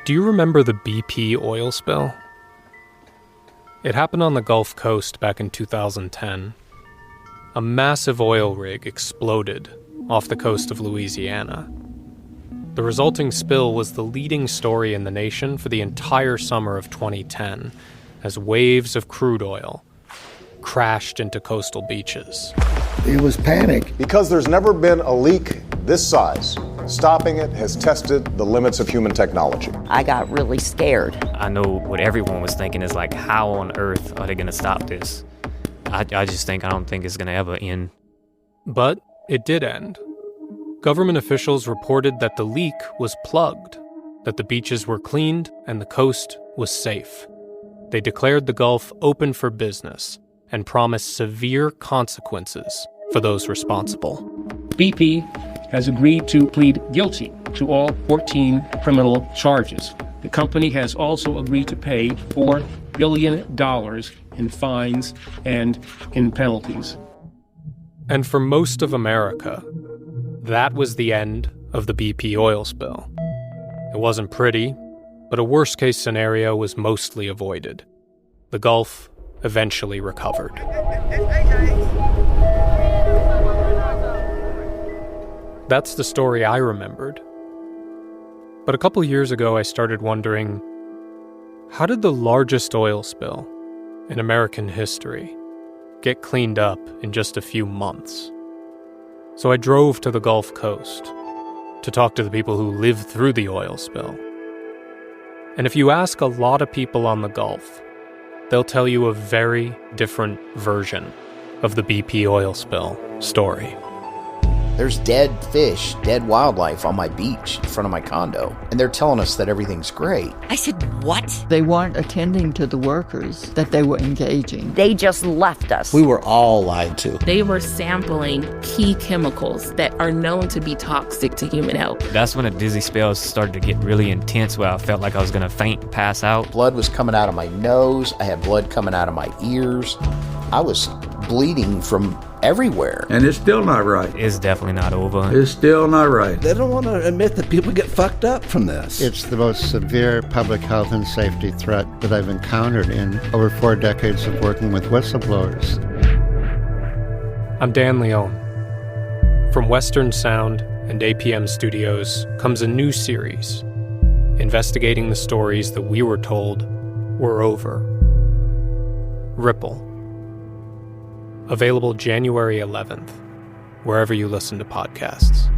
Do you remember the BP oil spill? It happened on the Gulf Coast back in 2010. A massive oil rig exploded off the coast of Louisiana. The resulting spill was the leading story in the nation for the entire summer of 2010, as waves of crude oil crashed into coastal beaches. It was panic. Because there's never been a leak this size, stopping it has tested the limits of human technology. I got really scared. I know what everyone was thinking is like, how on earth are they going to stop this? I don't think it's going to ever end. But it did end. Government officials reported that the leak was plugged, that the beaches were cleaned and the coast was safe. They declared the Gulf open for business and promised severe consequences for those responsible. BP has agreed to plead guilty to all 14 criminal charges. The company has also agreed to pay $4 billion in fines and in penalties. And for most of America, that was the end of the BP oil spill. It wasn't pretty, but a worst-case scenario was mostly avoided. The Gulf eventually recovered. That's the story I remembered. But a couple years ago, I started wondering, how did the largest oil spill in American history get cleaned up in just a few months? So I drove to the Gulf Coast to talk to the people who lived through the oil spill. And if you ask a lot of people on the Gulf, they'll tell you a very different version of the BP oil spill story. There's dead fish, dead wildlife on my beach in front of my condo, and they're telling us that everything's great. I said, what? They weren't attending to the workers that they were engaging. They just left us. We were all lied to. They were sampling key chemicals that are known to be toxic to human health. That's when the dizzy spells started to get really intense, where I felt like I was going to faint and pass out. Blood was coming out of my nose. I had blood coming out of my ears. I was bleeding from everywhere. And it's still not right. It's definitely not over. It's still not right. They don't want to admit that people get fucked up from this. It's the most severe public health and safety threat that I've encountered in over 4 decades of working with whistleblowers. I'm Dan Leone. From Western Sound and APM Studios comes a new series, investigating the stories that we were told were over. Ripple. Available January 11th, wherever you listen to podcasts.